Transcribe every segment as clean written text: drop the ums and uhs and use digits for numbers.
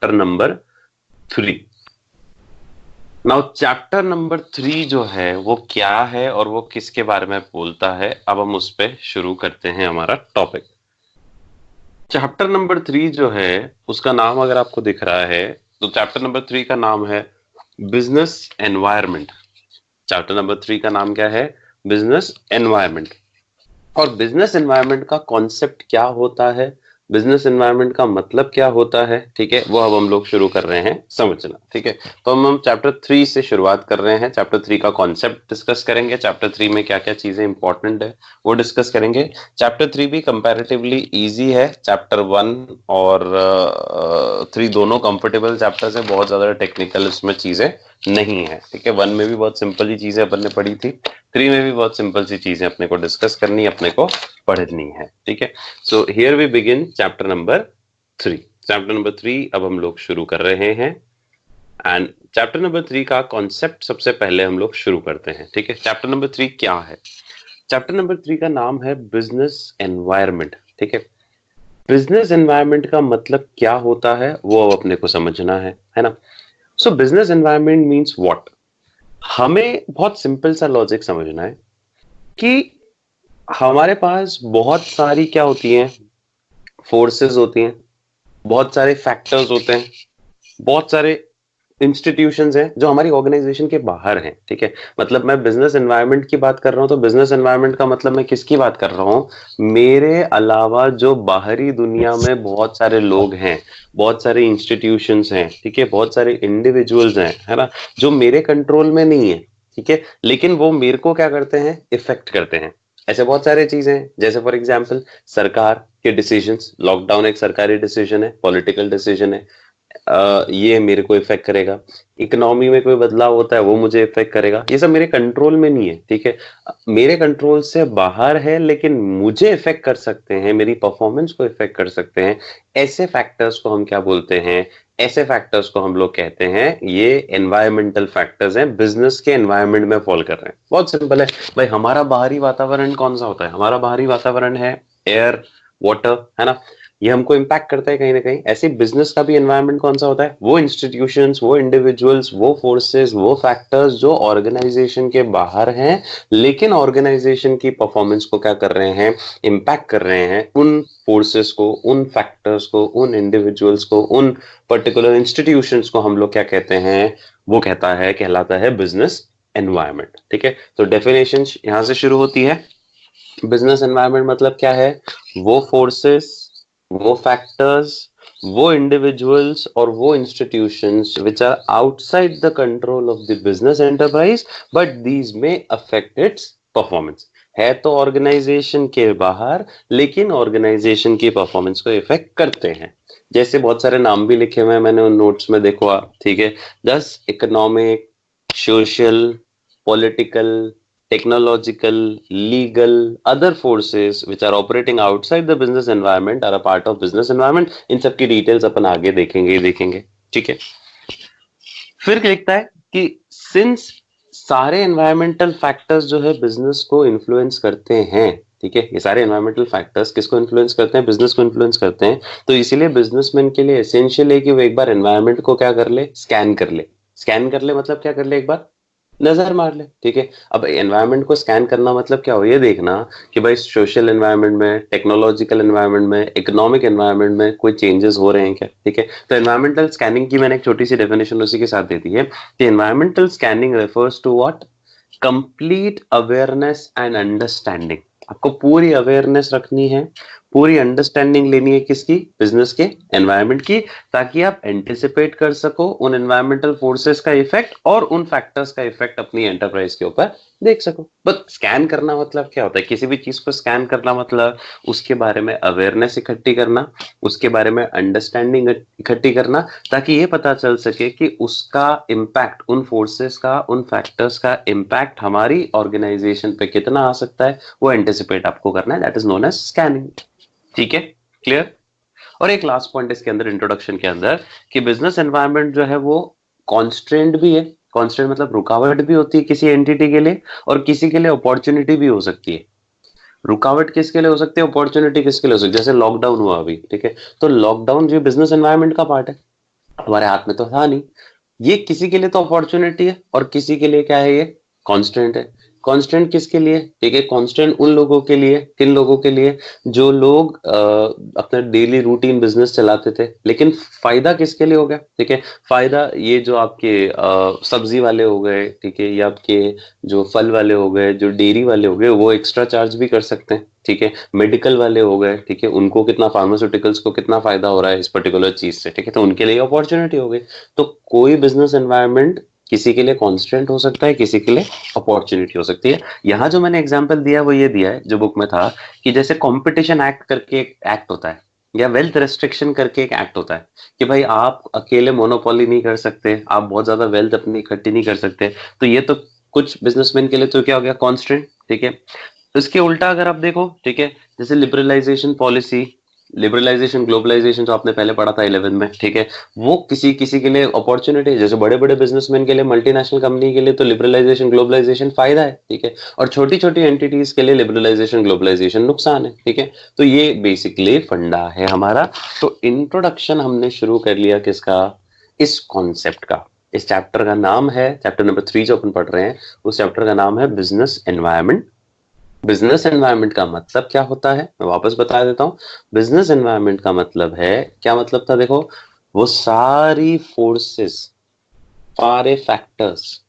Chapter number 3। Now chapter number 3 जो है वो क्या है और वो किसके बारे में बोलता है, अब हम उस पर शुरू करते हैं हमारा टॉपिक। चैप्टर नंबर 3 जो है उसका नाम अगर आपको दिख रहा है तो चैप्टर नंबर 3 का नाम है बिजनेस एनवायरनमेंट। चैप्टर नंबर 3 का नाम क्या है? Business environment. और बिजनेस एनवायरनमेंट का कॉन्सेप्ट क्या होता है, बिजनेस एनवायरनमेंट का मतलब क्या होता है, ठीक है, वो अब हम लोग शुरू कर रहे हैं समझना। ठीक है, तो हम चैप्टर 3 से शुरुआत कर रहे हैं। चैप्टर 3 का कॉन्सेप्ट डिस्कस करेंगे, चैप्टर 3 में क्या क्या चीजें इंपॉर्टेंट है वो डिस्कस करेंगे। चैप्टर 3 भी कंपैरेटिवली इजी है। चैप्टर 1 और 3 दोनों कंफर्टेबल चैप्टर्स है, बहुत ज्यादा टेक्निकल इसमें चीजें नहीं है। ठीक है, 1 में भी बहुत सिंपल ही चीजें अपन ने पढ़ी थी, 3 में भी बहुत सिंपल सी चीजें अपने को डिस्कस करनी, अपने को पढ़नी है। ठीक है, so here we begin chapter number 3। Chapter number 3 अब हम लोग शुरू कर रहे हैं एंड चैप्टर नंबर 3 का कॉन्सेप्ट सबसे पहले हम लोग शुरू करते हैं। ठीक है, चैप्टर नंबर 3 क्या है? चैप्टर नंबर 3 का नाम है बिजनेस एनवायरनमेंट। ठीक है, बिजनेस एनवायरनमेंट का मतलब क्या होता है वो अब अपने को समझना है ना। सो बिजनेस एनवायरनमेंट मींस व्हाट? हमें बहुत सिंपल सा लॉजिक समझना है कि हमारे पास बहुत सारी क्या होती हैं, फोर्सेस होती हैं, बहुत सारे फैक्टर्स होते हैं, बहुत सारे इंस्टीट्यूशंस हैं जो हमारी ऑर्गेनाइजेशन के बाहर हैं। ठीक है, मतलब मैं बिजनेस एनवायरनमेंट की बात कर रहा हूं तो बिजनेस एनवायरनमेंट का मतलब मैं किसकी बात कर रहा हूं? मेरे अलावा जो बाहरी दुनिया में बहुत सारे लोग हैं, बहुत सारे इंस्टीट्यूशंस हैं, ठीक है, बहुत सारे इंडिविजुअल्स हैं, है ना, जो मेरे कंट्रोल में नहीं है। ठीक है, लेकिन वो मेरे को क्या करते हैं? इफेक्ट करते हैं। ऐसे बहुत सारे चीजें हैं, जैसे फॉर एग्जांपल सरकार के डिसीजंस। लॉकडाउन एक सरकारी डिसीजन है, पॉलिटिकल डिसीजन है, ये मेरे को इफेक्ट करेगा। इकोनॉमी में कोई बदलाव होता है वो मुझे इफेक्ट करेगा। ये सब मेरे कंट्रोल में नहीं है। ठीक है, मेरे कंट्रोल से बाहर है लेकिन मुझे इफेक्ट कर सकते हैं, मेरी परफॉर्मेंस को इफेक्ट कर सकते हैं। ऐसे फैक्टर्स को हम क्या बोलते हैं? ऐसे फैक्टर्स को हम लोग कहते हैं ये एनवायरमेंटल फैक्टर्स हैं, बिजनेस के एनवायरमेंट में फॉल कर रहे हैं। बहुत सिंपल है भाई, हमारा बाहरी वातावरण कौन सा होता है? हमारा बाहरी वातावरण है एयर, वाटर, है ना, ये हमको इम्पैक्ट करता है कहीं ना कहीं। ऐसे बिजनेस का भी एनवायरनमेंट कौन सा होता है? वो इंस्टीट्यूशंस, वो इंडिविजुअल्स, वो फोर्सेस, वो फैक्टर्स जो ऑर्गेनाइजेशन के बाहर हैं लेकिन ऑर्गेनाइजेशन की परफॉर्मेंस को क्या कर रहे हैं? इम्पैक्ट कर रहे हैं। उन फोर्सेस को, उन फैक्टर्स को, उन इंडिविजुअल्स को, उन पर्टिकुलर इंस्टीट्यूशंस को हम लोग क्या कहते हैं? वो कहलाता है बिजनेस एनवायरनमेंट। ठीक है, तो डेफिनेशन यहां से शुरू होती है। बिजनेस एनवायरनमेंट मतलब क्या है? वो फोर्सेस, वो फैक्टर्स, वो इंडिविजुअल्स और वो institutions which are outside the control of the business enterprise but these may affect its performance. है तो ऑर्गेनाइजेशन के बाहर लेकिन ऑर्गेनाइजेशन की परफॉर्मेंस को इफेक्ट करते हैं। जैसे बहुत सारे नाम भी लिखे हुए हैं मैंने उन नोट्स में, देखो आप। ठीक है, दस economic, social, political, technological, legal, other forces which are operating outside the business environment are a part of business environment। इन सब की डिटेल्स अपन आगे देखेंगे ही देखेंगे। ठीक है, फिर लिखता है कि सिंस सारे एनवायरमेंटल फैक्टर्स जो है बिजनेस को इन्फ्लुएंस करते हैं। ठीक है, ये सारे एनवायरमेंटल फैक्टर्स किसको इन्फ्लुएंस करते हैं? बिजनेस को इन्फ्लुएंस करते हैं। तो इसीलिए बिजनेसमैन के लिए एसेंशियल है कि वो एक बार एनवायरमेंट को क्या कर ले? स्कैन कर ले। स्कैन कर ले मतलब क्या कर ले? एक बार नजर मार ले। ठीक है, अब एनवायरनमेंट को स्कैन करना मतलब क्या हो? ये देखना कि भाई सोशल एनवायरनमेंट में, टेक्नोलॉजिकल एनवायरनमेंट में, इकोनॉमिक एनवायरनमेंट में कोई चेंजेस हो रहे हैं क्या। ठीक है, तो एनवायरमेंटल स्कैनिंग की मैंने एक छोटी सी डेफिनेशन उसी के साथ दे दी है कि environmental scanning refers to what? Complete awareness and understanding. आपको पूरी अवेयरनेस रखनी है, पूरी अंडरस्टैंडिंग लेनी है किसकी? बिजनेस के एनवायरनमेंट की, ताकि आप एंटिसिपेट कर सको उन एनवायरमेंटल फोर्सेस का इफेक्ट और उन फैक्टर्स का इफेक्ट अपनी एंटरप्राइज के ऊपर देख सको। बट स्कैन करना मतलब क्या होता है? किसी भी चीज को स्कैन करना मतलब उसके बारे में अवेयरनेस इकट्ठी करना, उसके बारे में अंडरस्टैंडिंग इकट्ठी करना, ताकि ये पता चल सके कि उसका इम्पैक्ट, उन फोर्सेस का, उन फैक्टर्स का इम्पैक्ट हमारी ऑर्गेनाइजेशन पे कितना आ सकता है, वो एंटिसिपेट आपको करना है। That is known as scanning. ठीक है, क्लियर? और एक लास्ट पॉइंट इसके अंदर, इंट्रोडक्शन के अंदर, कि बिजनेस एनवायरनमेंट जो है वो कॉन्स्ट्रेंट भी है। कॉन्स्ट्रेंट मतलब रुकावट भी होती है किसी एंटिटी के लिए, और किसी के लिए अपॉर्चुनिटी भी हो सकती है। रुकावट किसके लिए हो सकती है, अपॉर्चुनिटी किसके लिए हो सकती है? जैसे लॉकडाउन हुआ अभी, ठीक है, तो लॉकडाउन जो बिजनेस एनवायरनमेंट का पार्ट है। हमारे हाथ में तो था नहीं। ये किसी के लिए तो अपॉर्चुनिटी है और किसी के लिए क्या है, ये कांस्टेंट है। कांस्टेंट किसके लिए, ठीक है, कांस्टेंट उन लोगों के लिए, किन लोगों के लिए, जो लोग अपना डेली रूटीन बिजनेस चलाते थे, लेकिन फायदा किसके लिए हो गया, ठीक है, फायदा ये जो आपके सब्जी वाले हो गए, ठीक है, या आपके जो फल वाले हो गए, जो डेयरी वाले हो गए, वो एक्स्ट्रा चार्ज भी कर सकते हैं, ठीक है, मेडिकल वाले हो गए, ठीक है, उनको कितना, फार्मास्यूटिकल्स को कितना फायदा हो रहा है इस पर्टिकुलर चीज से, ठीक है, तो उनके लिए अपॉर्चुनिटी हो गई। तो कोई बिजनेस एनवायरनमेंट किसी के लिए कांस्टेंट हो सकता है, किसी के लिए अपॉर्चुनिटी हो सकती है। यहाँ जो मैंने एग्जांपल दिया वो ये दिया है जो बुक में था, कि जैसे कंपटीशन एक्ट करके एक एक्ट होता है, या वेल्थ रेस्ट्रिक्शन करके एक एक्ट होता है, कि भाई आप अकेले मोनोपोली नहीं कर सकते, आप बहुत ज्यादा वेल्थ अपनी इकट्ठी नहीं कर सकते। तो ये तो कुछ बिजनेसमैन के लिए तो क्या हो गया, कॉन्स्टेंट, ठीक है। इसके उल्टा अगर आप देखो, ठीक है, जैसे लिबरलाइजेशन पॉलिसी, लिबरलाइजेशन ग्लोबलाइजेशन जो आपने पहले पढ़ा था 11 में, ठीक है, वो किसी किसी के लिए अपॉर्चुनिटी है। जैसे बड़े बड़े बिजनेसमैन के लिए, मल्टीनेशनल कंपनी के लिए तो लिबरलाइजेशन ग्लोबलाइजेशन फायदा है, ठीक है, और छोटी छोटी एंटिटीज के लिए लिबरलाइजेशन ग्लोबलाइजेशन नुकसान है, ठीक है। तो ये बेसिकली फंडा है हमारा। तो इंट्रोडक्शन हमने शुरू कर लिया किसका, इस कॉन्सेप्ट का। इस चैप्टर का नाम है, चैप्टर नंबर 3 जो अपन पढ़ रहे हैं, उस चैप्टर का नाम है बिजनेस एनवायरनमेंट। बिजनेस एनवायरनमेंट का मतलब क्या होता है, मैं वापस बता देता हूँ। बिजनेस एनवायरनमेंट का मतलब है, क्या मतलब था, देखो, वो सारी फोर्सेस, सारे फैक्टर्स,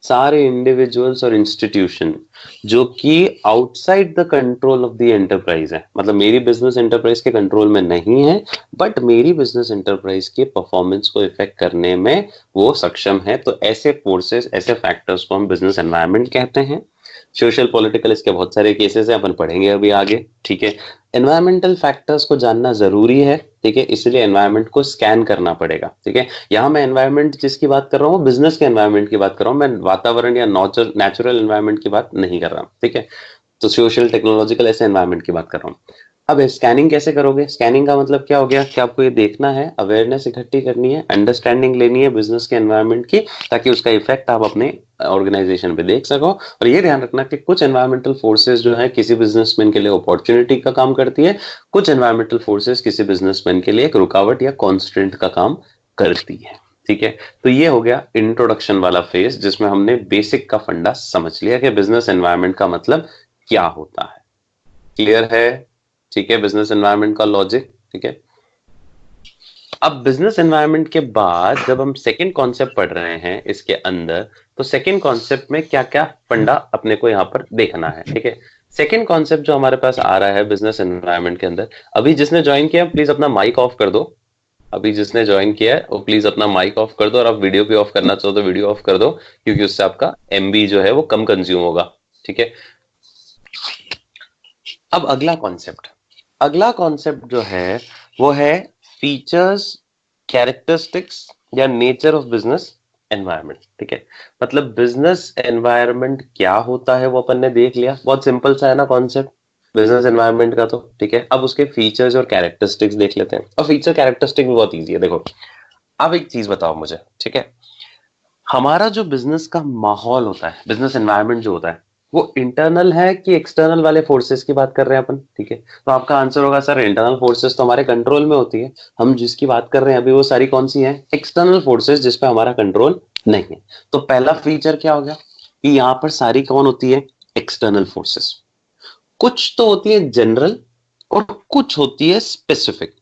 सारे इंडिविजुअल्स और इंस्टीट्यूशन जो कि outside the control of the enterprise है, मतलब मेरी बिजनेस एंटरप्राइज के कंट्रोल में नहीं है, बट मेरी बिजनेस एंटरप्राइज के परफॉर्मेंस को इफेक्ट करने में वो सक्षम है। तो ऐसे फोर्सेस, ऐसे फैक्टर्स को हम बिजनेस एनवायरनमेंट कहते हैं। सोशल पॉलिटिकल इसके बहुत सारे केसेस हैं, अपन पढ़ेंगे अभी आगे, ठीक है। एनवायरमेंटल फैक्टर्स को जानना जरूरी है, ठीक है, इसलिए एनवायरमेंट को स्कैन करना पड़ेगा, ठीक है। यहाँ मैं एनवायरमेंट जिसकी बात कर रहा हूँ, बिजनेस के एनवायरमेंट की बात कर रहा हूँ, मैं वातावरण या नेचुरल एनवायरमेंट की बात नहीं कर रहा हूँ, ठीक है। तो सोशल टेक्नोलॉजिकल ऐसे एनवायरमेंट की बात कर रहा हूँ। अब स्कैनिंग कैसे करोगे, स्कैनिंग का मतलब क्या हो गया कि आपको ये देखना है, अवेयरनेस इकट्ठी करनी है, अंडरस्टैंडिंग लेनी है बिजनेस के एनवायरमेंट की, ताकि उसका इफेक्ट आप अपने ऑर्गेनाइजेशन पे देख सको। और ये ध्यान रखना कि कुछ एनवायरमेंटल फोर्सेस जो है किसी बिजनेसमैन के लिए अपॉर्चुनिटी का काम करती है, कुछ एनवायरमेंटल फोर्सेस किसी बिजनेसमैन के लिए एक रुकावट या कॉन्स्टेंट का काम करती है, ठीक है। तो ये हो गया इंट्रोडक्शन वाला फेज, जिसमें हमने बेसिक का फंडा समझ लिया कि बिजनेस एनवायरनमेंट का मतलब क्या होता है। क्लियर है, ठीक है, बिजनेस एनवायरनमेंट का लॉजिक, ठीक है। अब बिजनेस एनवायरनमेंट के बाद जब हम सेकंड कॉन्सेप्ट पढ़ रहे हैं इसके अंदर, तो सेकंड कॉन्सेप्ट में क्या क्या फंडा अपने को यहाँ पर देखना है, ठीक है। सेकंड कॉन्सेप्ट जो हमारे पास आ रहा है बिजनेस एनवायरनमेंट के अंदर, अभी जिसने ज्वाइन किया प्लीज अपना माइक ऑफ कर दो। अभी जिसने ज्वाइन किया है वो प्लीज अपना माइक ऑफ कर दो, और आप वीडियो भी ऑफ करना चाहो तो वीडियो ऑफ कर दो, क्योंकि उससे आपका एमबी जो है वो कम कंज्यूम होगा, ठीक है। अब अगला कॉन्सेप्ट, अगला कॉन्सेप्ट जो है वो है फीचर्स, कैरेक्टरिस्टिक्स या नेचर ऑफ बिजनेस एनवायरनमेंट, ठीक है। मतलब बिजनेस एनवायरनमेंट क्या होता है वो अपन ने देख लिया, बहुत सिंपल सा है ना कॉन्सेप्ट बिजनेस एनवायरनमेंट का, तो ठीक है। अब उसके फीचर्स और कैरेक्टरिस्टिक्स देख लेते हैं, और फीचर कैरेक्टरिस्टिक भी बहुत ईजी है, देखो। अब एक चीज बताओ मुझे, ठीक है, हमारा जो बिजनेस का माहौल होता है, बिजनेस एनवायरनमेंट जो होता है, वो इंटरनल है कि एक्सटर्नल वाले फोर्सेस की बात कर रहे हैं अपन, ठीक है। तो आपका आंसर होगा सर इंटरनल फोर्सेस तो हमारे कंट्रोल में होती है, हम जिसकी बात कर रहे हैं अभी वो सारी कौन सी हैं, एक्सटर्नल फोर्सेस जिस पे हमारा कंट्रोल नहीं है। तो पहला फीचर क्या हो गया कि यहाँ पर सारी कौन होती है, एक्सटर्नल फोर्सेस। कुछ तो होती है जनरल और कुछ होती है स्पेसिफिक।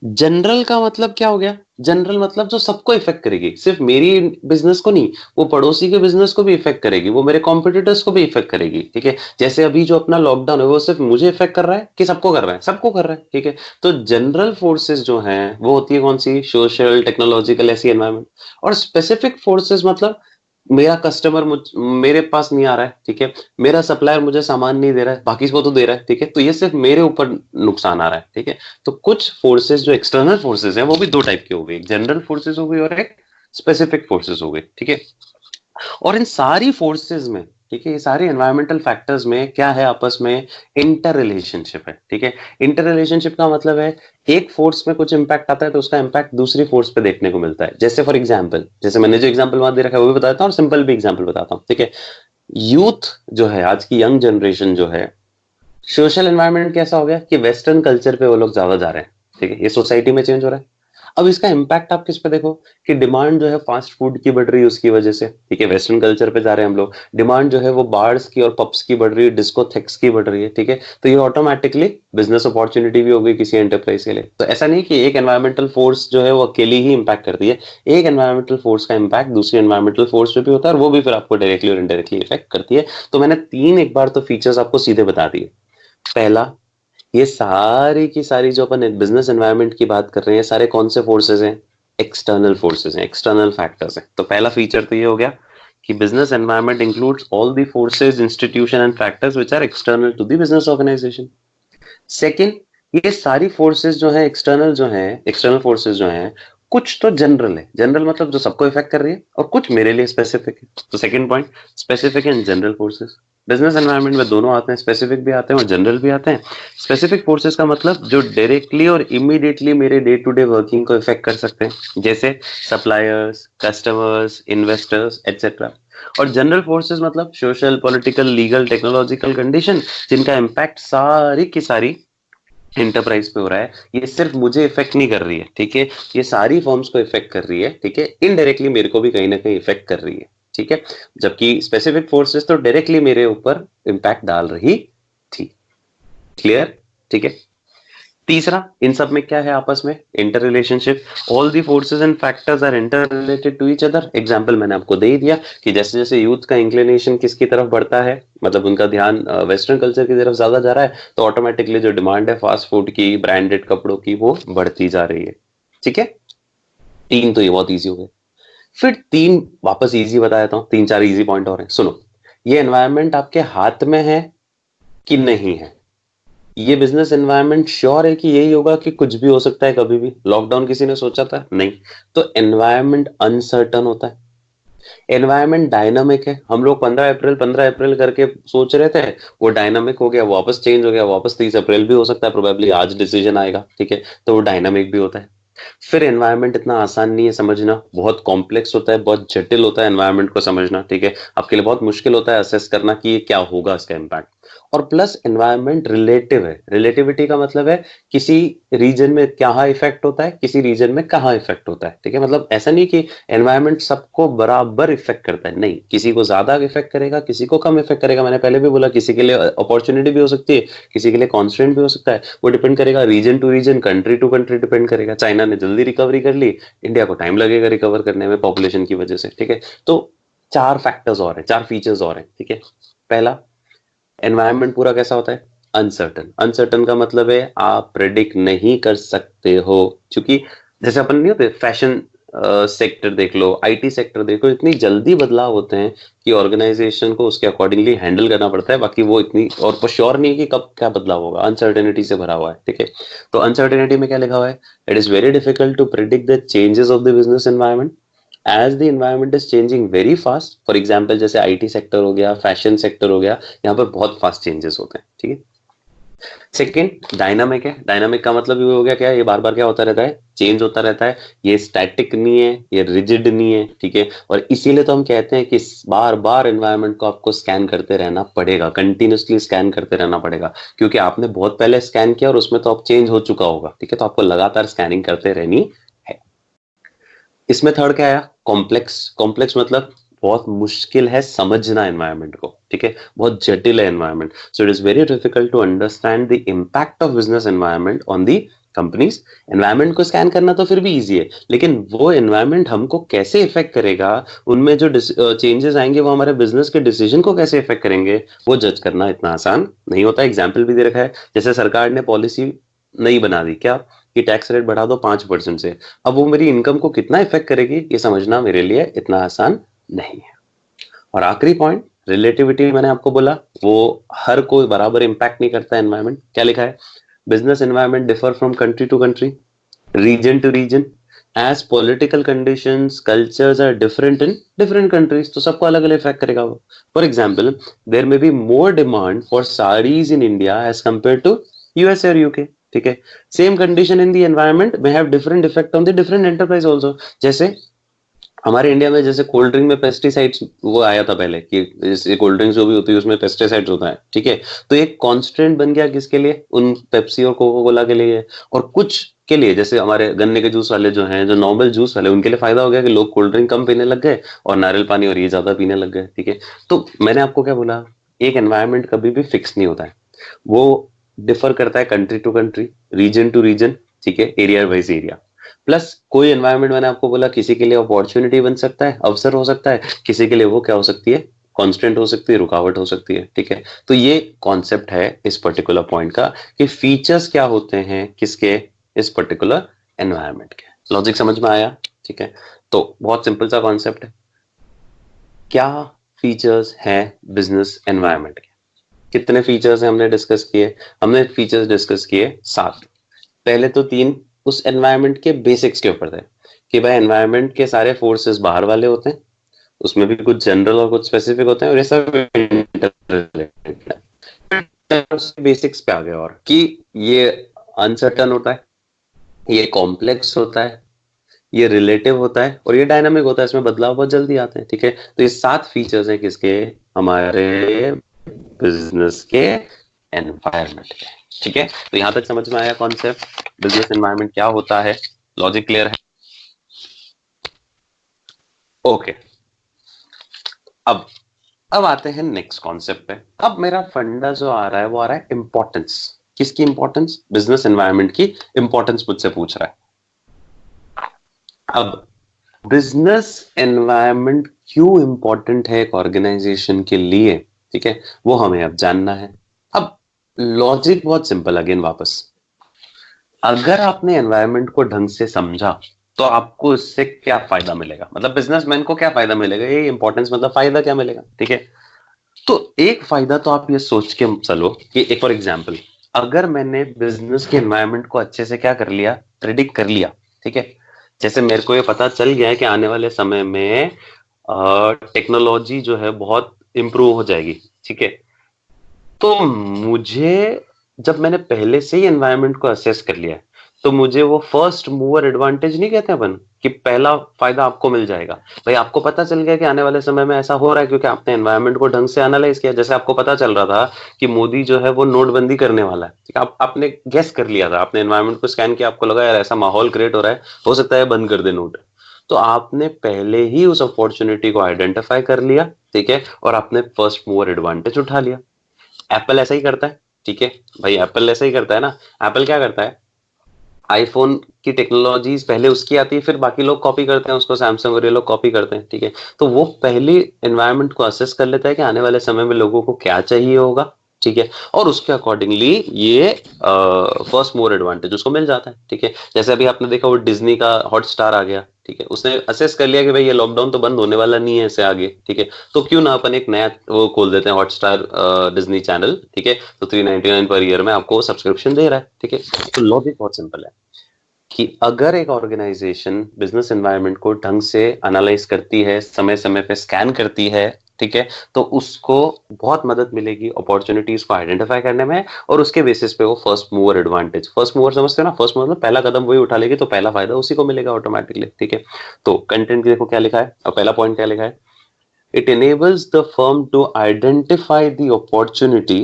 जनरल का मतलब क्या हो गया, जनरल मतलब जो सबको इफेक्ट करेगी, सिर्फ मेरी बिजनेस को नहीं, वो पड़ोसी के बिजनेस को भी इफेक्ट करेगी, वो मेरे कॉम्पिटिटर्स को भी इफेक्ट करेगी, ठीक है। जैसे अभी जो अपना लॉकडाउन है वो सिर्फ मुझे इफेक्ट कर रहा है कि सबको कर रहा है, सबको कर रहा है, ठीक है। तो जनरल फोर्सेस जो हैं वो होती है कौन सी, सोशल टेक्नोलॉजिकल ऐसी एनवायरमेंट। और स्पेसिफिक फोर्सेस मतलब मेरा कस्टमर मेरे पास नहीं आ रहा है, ठीक है, मेरा सप्लायर मुझे सामान नहीं दे रहा है, बाकी को तो दे रहा है, ठीक है, तो ये सिर्फ मेरे ऊपर नुकसान आ रहा है, ठीक है। तो कुछ फोर्सेस जो एक्सटर्नल फोर्सेस हैं वो भी दो टाइप की हो गई, एक जनरल फोर्सेस हो गई और एक स्पेसिफिक फोर्सेस हो गई, ठीक है। और इन सारी फोर्सेस में, ठीक है, ये सारे एनवायरमेंटल फैक्टर्स में क्या है, आपस में इंटर रिलेशनशिप है, ठीक है। इंटर रिलेशनशिप का मतलब है एक फोर्स में कुछ इंपैक्ट आता है तो उसका इंपैक्ट दूसरी फोर्स पे देखने को मिलता है। जैसे फॉर एग्जांपल, जैसे मैंने जो एग्जांपल वहां दे रखा है वो भी बताता हूँ और सिंपल भी एग्जांपल बताता हूँ, ठीक है। यूथ जो है, आज की यंग जनरेशन जो है, सोशल एनवायरनमेंट कैसा हो गया कि वेस्टर्न कल्चर पे वो लोग ज्यादा जा रहे हैं, ठीक है, ये सोसाइटी में चेंज हो रहा है। अब इसका इम्पैक्ट आप किस पे देखो कि डिमांड जो है फास्ट फूड की बढ़ रही है उसकी वजह से, ठीक है, वेस्टर्न कल्चर पे जा रहे हैं हम लोग, डिमांड जो है वो बार्स की और पब्स की बढ़ रही है, डिस्कोथेक्स की बढ़ रही है, ठीक है, तो ये ऑटोमेटिकली बिजनेस अपॉर्चुनिटी भी हो गई किसी एंटरप्राइज के लिए। तो ऐसा नहीं कि एक एनवायरमेंटल फोर्स जो है वो अकेली ही इंपैक्ट करती है, एक एनवायरमेंटल फोर्स का इंपैक्ट दूसरी एनवायरमेंटल फोर्स पे भी होता है और वो भी फिर आपको डायरेक्टली और इनडायरेक्टली इफेक्ट करती है। तो मैंने तीन एक बार तो फीचर्स आपको सीधे बता दिए। पहला, ये सारी की सारी जो अपन बिजनेस एनवायरनमेंट की बात कर रहे हैं, सारे कौन से फोर्सेस हैं? एक्सटर्नल फोर्सेस हैं, एक्सटर्नल फैक्टर्स हैं। तो पहला फीचर तो ये हो गया कि business environment includes all the forces, institution and factors which are external to the business organisation. Second, ये सारी फोर्सेस जो है एक्सटर्नल, जो है एक्सटर्नल फोर्सेस जो है, कुछ तो जनरल है, जनरल मतलब जो सबको इफेक्ट कर रही है, और कुछ मेरे लिए स्पेसिफिक है। तो second point, specific and general forces. Business environment में दोनों आते हैं, स्पेसिफिक भी आते हैं और जनरल भी आते हैं। स्पेसिफिक फोर्सेस का मतलब जो डायरेक्टली और इमीडिएटली मेरे डे टू डे वर्किंग को इफेक्ट कर सकते हैं, जैसे सप्लायर्स, कस्टमर्स, इन्वेस्टर्स एटसेट्रा। और जनरल फोर्सेस मतलब social, political, legal, technological condition, जिनका इम्पैक्ट सारी की सारी एंटरप्राइज पे हो रहा है। ये सिर्फ मुझे इफेक्ट नहीं कर रही है, ठीक है, ये सारी फर्म्स को इफेक्ट कर रही है, ठीक है, इनडायरेक्टली मेरे को भी कहीं ना कहीं इफेक्ट कर रही है, ठीक है। जबकि स्पेसिफिक फोर्सेस तो डायरेक्टली मेरे ऊपर इम्पैक्ट डाल रही थी। क्लियर? ठीक है। तीसरा, इन सब में क्या है आपस में? Inter relationship. All the forces and factors are inter related to each other. Example मैंने आपको दे ही दिया कि जैसे जैसे यूथ का इंक्लिनेशन किसकी तरफ बढ़ता है, मतलब उनका ध्यान वेस्टर्न कल्चर की तरफ ज्यादा जा रहा है, तो ऑटोमेटिकली जो डिमांड है फास्ट फूड की, ब्रांडेड कपड़ों की, वो बढ़ती जा रही है। ठीक है, तीन तो ये बहुत ईजी हो गए। फिर तीन वापस इजी बता देता हूं, तीन चार इजी पॉइंट और हैं, सुनो। ये एनवायरनमेंट आपके हाथ में है कि नहीं है? ये बिजनेस एनवायरनमेंट श्योर है कि यही होगा कि कुछ भी हो सकता है कभी भी? लॉकडाउन किसी ने सोचा था? नहीं। तो एनवायरनमेंट अनसर्टन होता है, एनवायरनमेंट डायनामिक है। हम लोग 15 अप्रैल करके सोच रहे थे, वो डायनामिक हो गया, वापस चेंज हो गया, वापस 30 अप्रैल भी हो सकता है, प्रोबेबली आज डिसीजन आएगा, ठीक है, तो वो डायनामिक भी होता है। फिर एनवायरनमेंट इतना आसान नहीं है समझना, बहुत कॉम्प्लेक्स होता है, बहुत जटिल होता है एनवायरनमेंट को समझना, ठीक है, आपके लिए बहुत मुश्किल होता है असेस करना कि ये क्या होगा इसका इम्पैक्ट। और प्लस एनवायरनमेंट रिलेटिव है। रिलेटिविटी का मतलब है किसी रीजन में कहाँ इफेक्ट होता है, किसी रीजन में कहाँ इफेक्ट होता है, ठीक है, मतलब ऐसा नहीं कि एनवायरनमेंट सबको बराबर इफेक्ट करता है, नहीं, किसी को ज्यादा इफेक्ट करेगा, किसी को कम इफेक्ट करेगा। मैंने पहले भी बोला, किसी के लिए अपॉर्चुनिटी भी हो सकती है, किसी के लिए कॉन्स्टेंट भी हो सकता है, वो डिपेंड करेगा region to region, country to country depend करेगा। चाइना ने जल्दी रिकवरी कर ली, इंडिया को टाइम लगेगा रिकवर करने में पॉपुलेशन की वजह से, ठीक है। तो चार फैक्टर्स और हैं, चार फीचर्स और हैं, ठीक है। पहला, एनवायरनमेंट पूरा कैसा होता है? अनसर्टन। अनसर्टन का मतलब है आप प्रेडिक्ट नहीं कर सकते हो, क्योंकि जैसे अपन नहीं होते, फैशन सेक्टर देख लो, आईटी सेक्टर देख लो, इतनी जल्दी बदलाव होते हैं कि ऑर्गेनाइजेशन को उसके अकॉर्डिंगली हैंडल करना पड़ता है। बाकी वो इतनी और वो श्योर नहीं है कि कब क्या बदलाव होगा, अनसर्टेनिटी से भरा हुआ है, ठीक है। तो अनसर्टेनिटी में क्या लिखा हुआ है? It is very difficult to predict the changes of the business environment as the environment is changing very fast. For example जैसे आईटी सेक्टर हो गया, फैशन सेक्टर हो गया, यहाँ पर बहुत फास्ट चेंजेस होते हैं, ठीक है। सेकेंड, डायनामिक है। डायनामिक का मतलब ये हो गया क्या? ये बार बार क्या होता रहता है? चेंज होता रहता है। ये स्टैटिक नहीं है, ये रिजिड नहीं है, ठीक है। और इसीलिए तो हम कहते हैं कि बार बार एनवायरनमेंट को आपको स्कैन करते रहना पड़ेगा, कंटिन्यूसली स्कैन करते रहना पड़ेगा, क्योंकि आपने बहुत पहले स्कैन किया और उसमें तो अब चेंज हो चुका होगा, ठीक है, तो आपको लगातार स्कैनिंग करते रहनी है। इसमें थर्ड क्या आया? कॉम्प्लेक्स। कॉम्प्लेक्स मतलब बहुत मुश्किल है समझना एनवायरनमेंट को, ठीक है, बहुत जटिल है environment. So it is very difficult to understand the impact of business environment on the companies. Environment को स्कैन करना तो फिर भी इजी है, लेकिन वो एनवायरनमेंट हमको कैसे इफेक्ट करेगा, उनमें जो चेंजेस आएंगे वो हमारे बिजनेस के डिसीजन को कैसे इफेक्ट करेंगे, वो जज करना इतना आसान नहीं होता। एग्जाम्पल भी दे रखा है, जैसे सरकार ने पॉलिसी नई बना दी क्या, कि टैक्स रेट बढ़ा दो 5% से। अब वो मेरी इनकम को कितना इफेक्ट करेगी, ये समझना मेरे लिए इतना आसान नहीं है। और आखिरी पॉइंट, रिलेटिविटी, मैंने आपको बोला वो हर कोई बराबर इंपैक्ट नहीं करता एनवायरनमेंट। क्या लिखा है? Business environment differ from country to country, region to region, as political conditions, cultures are different in different countries. तो सबको अलग अलग इफेक्ट करेगा वो। For example, there may be more demand for saris in India as compare to USA और UK, ठीक है। Same condition in the environment may have different effect on the different enterprise also. जैसे हमारे इंडिया में जैसे cold drink में pesticides वो आया था पहले, कि जैसे कोल्ड ड्रिंक जो भी होती है उसमें पेस्टिसाइड्स होता है, ठीक है, तो एक कांस्टेंट बन गया किसके लिए? उन पेप्सी और कोका कोला के लिए। और कुछ के लिए, जैसे हमारे गन्ने के जूस वाले जो हैं, जो नॉर्मल जूस वाले, उनके लिए फायदा हो गया कि लोग कोल्ड ड्रिंक कम पीने लग गए और नारियल पानी और ये ज्यादा पीने लग गए। ठीक है, तो मैंने आपको क्या बोला, एक एनवायरनमेंट कभी भी फिक्स नहीं होता है, वो डिफर करता है country to country, region to region, ठीक है, एरिया वाइज एरिया। प्लस कोई एनवायरनमेंट, मैंने आपको बोला, किसी के लिए अपॉर्चुनिटी बन सकता है, अवसर हो सकता है, किसी के लिए वो क्या हो सकती है, कांस्टेंट हो सकती है, रुकावट हो सकती है। ठीक है, तो ये कॉन्सेप्ट है इस पर्टिकुलर पॉइंट का कि फीचर्स क्या होते हैं किसके, इस पर्टिकुलर एनवायरनमेंट के। लॉजिक समझ में आया? ठीक है, तो बहुत सिंपल सा कॉन्सेप्ट है। क्या फीचर्स हैं बिजनेस एनवायरनमेंट के? कितने फीचर्स हैं हमने डिस्कस किए? हमने फीचर्स डिस्कस किए 7। पहले तो 3 उस एनवायरनमेंट के बेसिक्स के ऊपर थे कि भाई एनवायरनमेंट के सारे फोर्सेस बाहर वाले होते हैं, उसमें भी कुछ जनरल और कुछ स्पेसिफिक होते हैं, और ये सब इंटररिलेटेड है। बेसिक्स पे आ गए और कि ये अनसर्टन होता है, ये कॉम्प्लेक्स होता है, ये रिलेटिव होता है, और ये डायनामिक होता है, इसमें बदलाव बहुत जल्दी आते हैं। ठीक है, तो ये 7 फीचर्स हैं किसके, हमारे बिजनेस के एनवायरनमेंट के। ठीक है, तो यहां तक समझ में आया कॉन्सेप्ट, बिजनेस एनवायरनमेंट क्या होता है? लॉजिक क्लियर है? ओके, अब आते हैं नेक्स्ट कॉन्सेप्ट पे। अब मेरा फंडा जो आ रहा है वो आ रहा है इंपॉर्टेंस। किसकी इंपॉर्टेंस? बिजनेस एनवायरनमेंट की इंपॉर्टेंस मुझसे पूछ रहा है। अब बिजनेस एनवायरनमेंट क्यों इंपॉर्टेंट है एक ऑर्गेनाइजेशन के लिए, ठीक है, वो हमें अब जानना है। अब लॉजिक बहुत सिंपल, अगेन वापस, अगर आपने एनवायरनमेंट को ढंग से समझा तो आपको इससे क्या फायदा मिलेगा, मतलब बिजनेसमैन को क्या फायदा मिलेगा, ये इंपॉर्टेंस मतलब फायदा क्या मिलेगा। ठीक है, तो एक फायदा तो आप ये सोच के चलो कि एक फॉर एग्जांपल, अगर मैंने बिजनेस के एनवायरनमेंट को अच्छे से क्या कर लिया, प्रिडिक्ट कर लिया। ठीक है, जैसे मेरे को ये पता चल गया है कि आने वाले समय में टेक्नोलॉजी जो है बहुत इंप्रूव हो जाएगी। ठीक है, तो मुझे, जब मैंने पहले से ही एनवायरनमेंट को असेस कर लिया है, तो मुझे वो फर्स्ट मूवर एडवांटेज नहीं कहते अपन, कि पहला फायदा आपको मिल जाएगा। भाई आपको पता चल गया कि आने वाले समय में ऐसा हो रहा है क्योंकि आपने एनवायरनमेंट को ढंग से एनालाइज किया। जैसे आपको पता चल रहा था कि मोदी जो है वो नोटबंदी करने वाला है, ठीक है, आपने गेस कर लिया था, आपने एनवायरनमेंट को स्कैन किया, आपको लगा यार ऐसा माहौल क्रिएट हो रहा है, हो सकता है बंद कर दे नोट। तो आपने पहले ही उस अपॉर्चुनिटी को आइडेंटिफाई कर लिया, ठीक है, और आपने फर्स्ट मूवर एडवांटेज उठा लिया। एप्पल ऐसा ही करता है। ठीक है भाई, एप्पल ऐसा ही करता है ना। एप्पल क्या करता है, आईफोन की टेक्नोलॉजीज पहले उसकी आती है, फिर बाकी लोग कॉपी करते हैं उसको, सैमसंग और ये लोग कॉपी करते हैं। ठीक है, तो वो पहले एनवायरनमेंट को असेस कर लेता है कि आने वाले समय में लोगों को क्या चाहिए होगा। ठीक है, और उसके अकॉर्डिंगली ये फर्स्ट मोर एडवांटेज उसको मिल जाता है। ठीक है, जैसे अभी आपने देखा वो डिज्नी का हॉटस्टार आ गया। ठीक है, उसने असेस कर लिया कि भाई ये लॉकडाउन तो बंद होने वाला नहीं है इससे आगे। ठीक है, तो क्यों ना अपन एक नया वो खोल देते हैं, हॉटस्टार डिज्नी चैनल। ठीक है, तो 399 पर ईयर में आपको सब्सक्रिप्शन दे रहा है। ठीक है, तो लॉजिक बहुत सिंपल है कि अगर एक ऑर्गेनाइजेशन बिजनेस एनवायरनमेंट को ढंग से एनालाइज करती है, समय समय पे स्कैन करती है, ठीक है, तो उसको बहुत मदद मिलेगी अपॉर्चुनिटीज को आइडेंटिफाई करने में, और उसके बेसिस पे वो first mover advantage, first mover समझते हो ना, फर्स्ट मूवर मतलब पहला कदम वही उठा लेगी, तो पहला फायदा उसी को मिलेगा ऑटोमेटिकली। ठीक है, तो कंटेंट देखो क्या लिखा है, और पहला पॉइंट क्या लिखा है, it enables the firm to identify the opportunity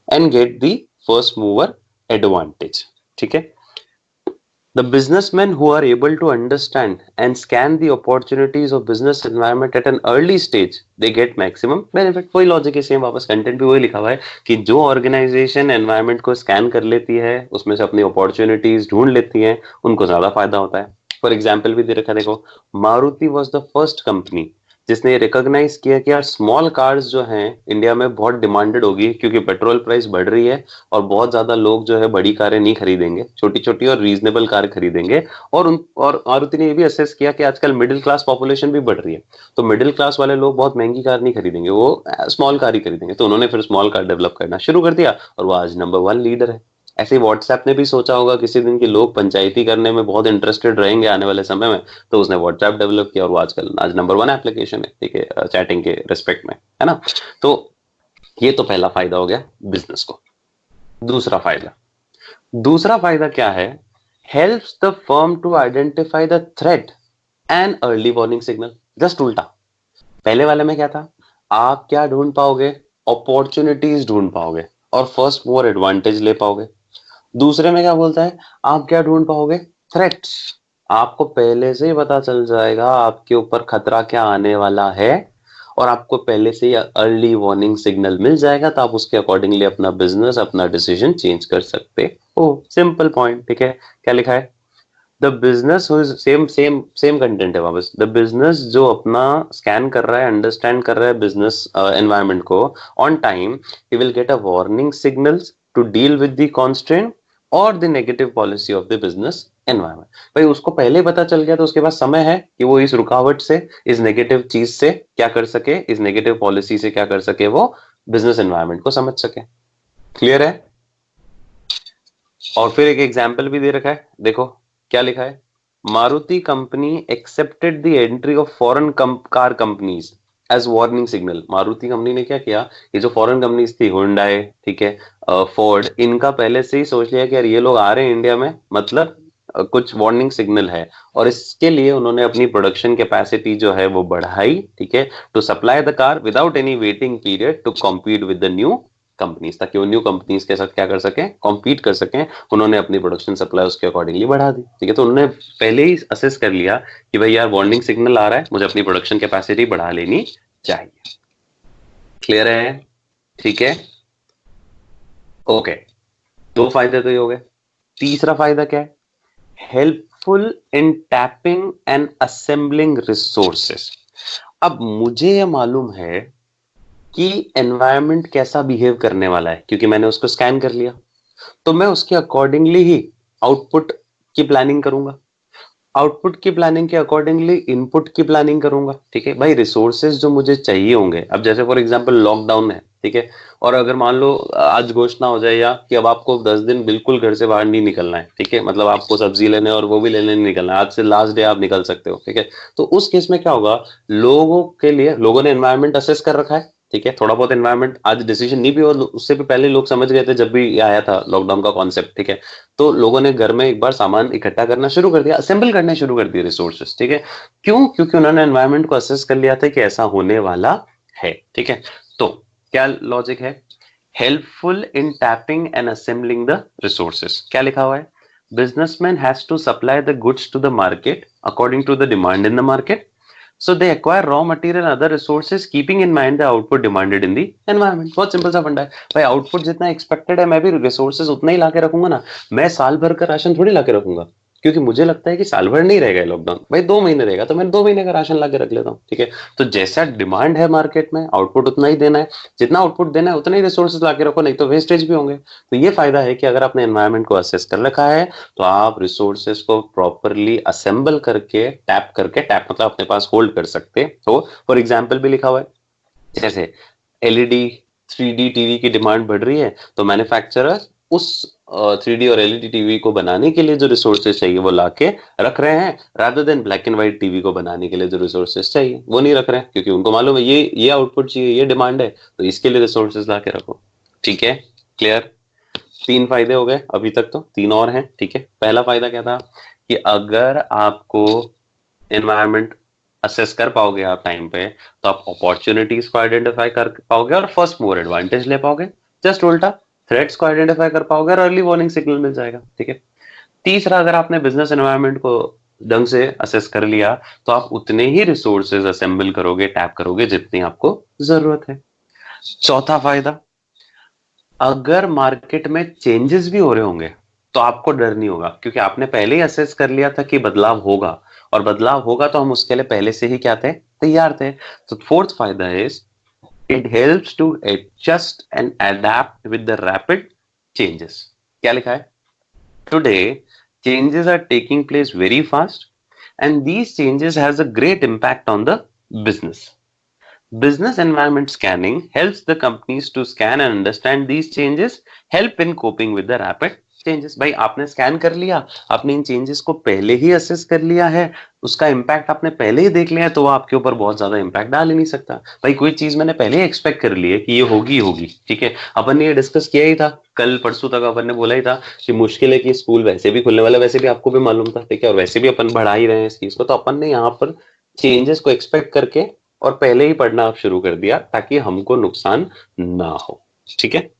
and get the first mover advantage. ठीक है, the businessmen who are able to understand and scan the opportunities of business environment at an early stage, they get maximum benefit. वही logic है same, वापस content भी वही लिखा हुआ है कि जो ऑर्गेनाइजेशन एनवायरनमेंट को स्कैन कर लेती है, उसमें से अपनी अपॉर्चुनिटीज ढूंढ लेती है, उनको ज्यादा फायदा होता है। फॉर एग्जाम्पल भी दे रखा है, देखो, Maruti was the first company जिसने रिकॉग्नाइज किया कि यार स्मॉल कार्स जो हैं इंडिया में बहुत डिमांडेड होगी, क्योंकि पेट्रोल प्राइस बढ़ रही है और बहुत ज्यादा लोग जो है बड़ी कारें नहीं खरीदेंगे, छोटी छोटी और रीजनेबल कार खरीदेंगे। और मारुति ने ये भी असेस किया कि आजकल मिडिल क्लास पॉपुलेशन भी बढ़ रही है, तो मिडिल क्लास वाले लोग बहुत महंगी कार नहीं खरीदेंगे, वो स्मॉल कार ही खरीदेंगे। तो उन्होंने फिर स्मॉल कार डेवलप करना शुरू कर दिया, और वो आज नंबर 1 लीडर है। ऐसे ही व्हाट्सएप ने भी सोचा होगा किसी दिन कि लोग पंचायती करने में बहुत इंटरेस्टेड रहेंगे आने वाले समय में, तो उसने व्हाट्सएप डेवलप किया, और वो आजकल आज नंबर 1 एप्लीकेशन है। ठीक है, चैटिंग के रिस्पेक्ट में, है ना। तो ये तो पहला फायदा हो गया बिजनेस को। दूसरा फायदा क्या है, helps the firm to identify the threat and early warning signal. Just उल्टा, पहले वाले में क्या था, आप क्या ढूंढ पाओगे, अपॉर्चुनिटीज ढूंढ पाओगे और फर्स्ट मोर एडवांटेज ले पाओगे। दूसरे में क्या बोलता है, आप क्या ढूंढ पाओगे, थ्रेट्स। आपको पहले से ही पता चल जाएगा आपके ऊपर खतरा क्या आने वाला है, और आपको पहले से ही अर्ली वार्निंग सिग्नल मिल जाएगा, तो आप उसके अकॉर्डिंगली अपना बिजनेस, अपना डिसीजन चेंज कर सकते हो। सिंपल पॉइंट, ठीक है। क्या लिखा है, the business same same same content है वापस। द बिजनेस जो अपना स्कैन कर रहा है, अंडरस्टैंड कर रहा है बिजनेस एनवायरनमेंट को on time, he will get a warning signals to deal with the constraint और the negative policy of the business environment. भाई उसको पहले ही पता चल गया, तो उसके पास समय है कि वो इस रुकावट से, इस नेगेटिव चीज से क्या कर सके, इस नेगेटिव पॉलिसी से क्या कर सके, वो बिजनेस एनवायरनमेंट को समझ सके। क्लियर है। और फिर एक एग्जाम्पल भी दे रखा है, देखो क्या लिखा है, Maruti company accepted the entry of foreign car companies as warning signal. Maruti company ने क्या किया, ये जो फॉरेन कंपनीज थी, हुंडई, ठीक है, फोर्ड, इनका पहले से ही सोच लिया कि यार ये लोग आ रहे हैं इंडिया में, मतलब कुछ वार्निंग सिग्नल है, और इसके लिए उन्होंने अपनी प्रोडक्शन कैपेसिटी जो है वो बढ़ाई, ठीक है, to supply the car without any waiting period to compete with the new companies, ताकि वो न्यू कंपनीज के साथ क्या कर सकें, कॉम्पीट कर सकें। उन्होंने अपनी प्रोडक्शन सप्लाई उसके अकॉर्डिंगली बढ़ा दी, ठीक है। तो उन्होंने पहले ही असेस कर लिया कि भाई यार वार्निंग सिग्नल आ रहा है, मुझे अपनी प्रोडक्शन कैपेसिटी बढ़ा लेनी चाहिए। क्लियर है, ठीक है, ओके। दो फायदे तो ये हो गए। तीसरा फायदा क्या है, helpful in tapping and assembling resources. अब मुझे ये मालूम है कि एनवायरनमेंट कैसा बिहेव करने वाला है, क्योंकि मैंने उसको स्कैन कर लिया, तो मैं उसके अकॉर्डिंगली ही आउटपुट की प्लानिंग करूंगा, आउटपुट की प्लानिंग के अकॉर्डिंगली इनपुट की प्लानिंग करूंगा, ठीक है भाई। रिसोर्सेज जो मुझे चाहिए होंगे, अब जैसे फॉर एग्जांपल लॉकडाउन है, ठीक है, और अगर मान लो आज घोषणा हो जाए या कि अब आपको 10 दिन बिल्कुल घर से बाहर नहीं निकलना है, ठीक है, मतलब आपको सब्जी लेने और वो भी लेने नहीं निकलना है, आज से लास्ट डे आप निकल सकते हो, ठीक है। तो उस केस में क्या होगा, लोगों के लिए, लोगों ने एनवायरनमेंट असेस कर रखा है, ठीक है, थोड़ा बहुत एनवायरनमेंट, आज डिसीजन नहीं भी, और उससे भी पहले लोग समझ गए थे जब भी ये आया था लॉकडाउन का कॉन्सेप्ट, ठीक है। तो लोगों ने घर में एक बार सामान इकट्ठा करना शुरू कर दिया, असेंबल करने शुरू कर दिए रिसोर्सेस, ठीक है। क्यों, क्योंकि उन्होंने एनवायरनमेंट को असेस कर लिया था कि ऐसा होने वाला है, ठीक है। तो क्या लॉजिक है, helpful in tapping and assembling the resources. क्या लिखा हुआ है, businessman has to supply the goods to the market according to the demand in the market, so they acquire raw material and other resources keeping in mind the output demanded in the environment। बहुत simple सा फंडा है भाई, output जितना expected है मैं भी resources उतना ही लाके रखूंगा ना। मैं साल भर का राशन थोड़ी लाके रखूंगा, क्योंकि मुझे लगता है कि साल भर नहीं रहेगा लॉकडाउन, भाई 2 महीने रहेगा, तो मैं 2 महीने का राशन लाके रख लेता हूँ, ठीक है। तो जैसा डिमांड है मार्केट में, आउटपुट उतना ही देना है, जितना आउटपुट देना है उतना ही रिसोर्सेज लाके रखो, नहीं तो वेस्टेज भी होंगे। तो ये फायदा है कि अगर आपने एनवायरनमेंट को असेस कर रखा है, तो आप रिसोर्सेस को प्रॉपरली असेंबल करके, टैप करके, टैप मतलब अपने पास होल्ड कर सकते हो। फॉर एग्जाम्पल भी लिखा हुआ है, जैसे एलईडी 3D टीवी की डिमांड बढ़ रही है, तो मैन्युफैक्चरर उस 3D और एलईडी टीवी को बनाने के लिए जो रिसोर्सेज चाहिए वो लाके रख रहे हैं, rather than black and white TV को बनाने के लिए जो रिसोर्सेज चाहिए वो नहीं रख रहे हैं, क्योंकि उनको मालूम है ये आउटपुट चाहिए, ये डिमांड है, तो इसके लिए रिसोर्सेज लाके रखो, ठीक है। क्लियर। 3 फायदे हो गए अभी तक, तो 3 और हैं, ठीक है। पहला फायदा क्या था कि अगर आपको एनवायरनमेंट असेस कर पाओगे आप टाइम पे, तो आप अपॉर्चुनिटीज को आइडेंटिफाई कर पाओगे और फर्स्ट मूवर एडवांटेज ले पाओगे। जस्ट उल्टा, थ्रेट्स को आइडेंटिफाई कर पाओगे और अर्ली वार्निंग सिग्नल मिल जाएगा, ठीक है। तीसरा, अगर आपने बिजनेस एनवायरनमेंट को ढंग से असेस कर लिया, तो आप उतने ही रिसोर्सेज असेंबल करोगे, टैप करोगे जितनी आपको जरूरत है। चौथा फायदा, अगर मार्केट में चेंजेस भी हो रहे होंगे, तो आपको डर नहीं होगा, क्योंकि आपने पहले ही असेस कर लिया था कि बदलाव होगा, और बदलाव होगा तो हम उसके लिए पहले से ही क्या थे, तैयार थे। तो फोर्थ फायदा is, it helps to adjust and adapt with the rapid changes. क्या लिखा है, today changes are taking place very fast, and these changes has a great impact on the business. Business environment scanning helps the companies to scan and understand these changes, help in coping with the rapid changes। भाई आपने scan कर लिया, आपने इन changes को पहले ही assess कर लिया है, उसका इम्पैक्ट आपने पहले ही देख लिया है, तो वो आपके ऊपर बहुत ज्यादा इम्पैक्ट डाल ही नहीं सकता। भाई कोई चीज मैंने पहले ही एक्सपेक्ट कर ली है कि ये होगी होगी, ठीक है, अपन ने ये डिस्कस किया ही था, कल परसों तक अपन ने बोला ही था कि मुश्किल है कि स्कूल वैसे भी खुलने वाला, वैसे भी आपको भी मालूम था, ठीक है, और वैसे भी अपन बढ़ा ही रहे हैं इस चीज को, तो अपन ने यहाँ पर चेंजेस को एक्सपेक्ट करके और पहले ही पढ़ना आप शुरू कर दिया, ताकि हमको नुकसान ना हो, ठीक है।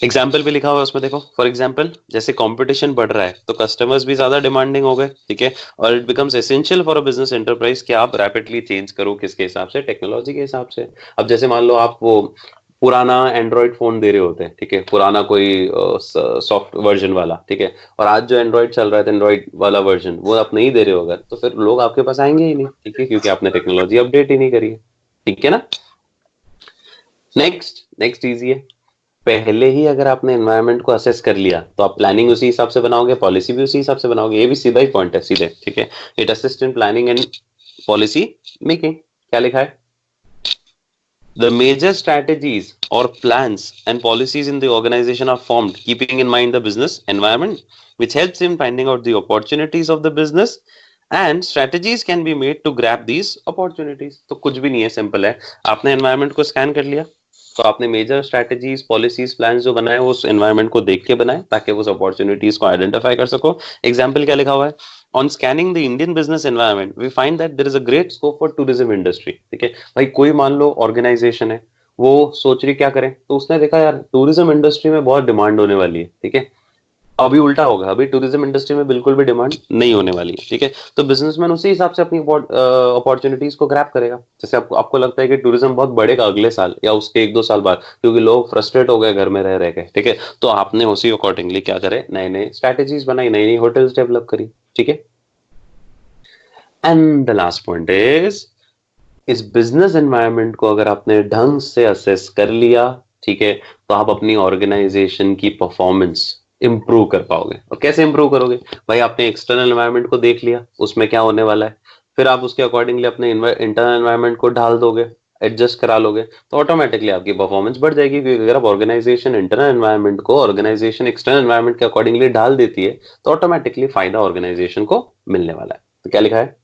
एग्जाम्पल भी लिखा हुआ है उसमें, देखो फॉर एग्जाम्पल जैसे कंपटीशन बढ़ रहा है तो कस्टमर्स भी ज्यादा डिमांडिंग हो गए, ठीक है, और it becomes essential for a business enterprise कि आप रैपिडली चेंज करो, किसके हिसाब से, टेक्नोलॉजी के हिसाब से। अब जैसे मान लो आप वो पुराना एंड्रॉइड फोन दे रहे होते हैं, ठीक है, पुराना कोई सॉफ्ट वर्जन वाला, ठीक है, और आज जो एंड्रॉइड चल रहा है एंड्रॉइड वाला वर्जन वो आप नहीं दे रहे हो अगर, तो फिर लोग आपके पास आएंगे ही नहीं, ठीक है, क्योंकि आपने टेक्नोलॉजी अपडेट ही नहीं करी है, ठीक है ना। नेक्स्ट नेक्स्ट इजी है। पहले ही अगर आपने एनवायरनमेंट को असेस कर लिया तो आप प्लानिंग उसी हिसाब से बनाओगे, पॉलिसी भी उसी हिसाब से बनाओगे, ये भी सीधा ही पॉइंट है, सीधे, ठीक है। It assist in planning and policy making. क्या लिखा है? The major strategies or plans and policies in the organization are formed keeping in mind the business environment, which helps in finding out the opportunities of the business, and strategies can be made to grab these opportunities। तो कुछ भी नहीं है, simple है। आपने environment को scan कर लिया तो आपने मेजर स्ट्रैटेजीज, पॉलिसीज, प्लान जो बनाए वो उस एनवायरनमेंट को देख के बनाए ताकि उस अपॉर्चुनिटीज को आइडेंटिफाई कर सको। एग्जाम्पल क्या लिखा हुआ है? On scanning the Indian business environment we find that there is a great scope for tourism industry. ठीक है भाई, कोई मान लो ऑर्गेनाइजेशन है, वो सोच रही क्या करें, तो उसने देखा यार टूरिज्म इंडस्ट्री में बहुत डिमांड होने वाली है, ठीक है। अभी उल्टा होगा, अभी टूरिज्म इंडस्ट्री में बिल्कुल भी डिमांड नहीं होने वाली है, ठीक है। तो बिजनेसमैन उसी हिसाब से अपनी अपॉर्चुनिटीज को ग्रैब करेगा। जैसे आपको लगता है कि टूरिज्म बहुत बढ़ेगा अगले साल या उसके 1-2 साल बाद, क्योंकि लोग फ्रस्ट्रेट हो गए घर में रह रह के, ठीक है, तो आपने उसी अकॉर्डिंगली क्या करे, नए नए स्ट्रैटेजीज बनाई, नई नई होटल्स डेवलप करी, ठीक है। And the last point is, इस बिजनेस एनवायरनमेंट को अगर आपने ढंग से असेस कर लिया, ठीक है, तो आप अपनी ऑर्गेनाइजेशन की परफॉर्मेंस इंप्रूव कर पाओगे। और कैसे इंप्रूव करोगे भाई? आपने एक्सटर्नल एनवायरनमेंट को देख लिया, उसमें क्या होने वाला है, फिर आप उसके अकॉर्डिंगली अपने इंटरनल एनवायरनमेंट को ढाल दोगे, एडजस्ट करा लोगे, तो ऑटोमेटिकली आपकी परफॉर्मेंस बढ़ जाएगी। क्योंकि अगर आप ऑर्गेनाइजेशन इंटरनल एनवायरनमेंट को ऑर्गेनाइजेशन एक्सटर्नल एनवायरनमेंट के अकॉर्डिंगली ढाल देती है तो ऑटोमेटिकली फायदा ऑर्गेनाइजेशन को मिलने वाला है। तो क्या लिखा है?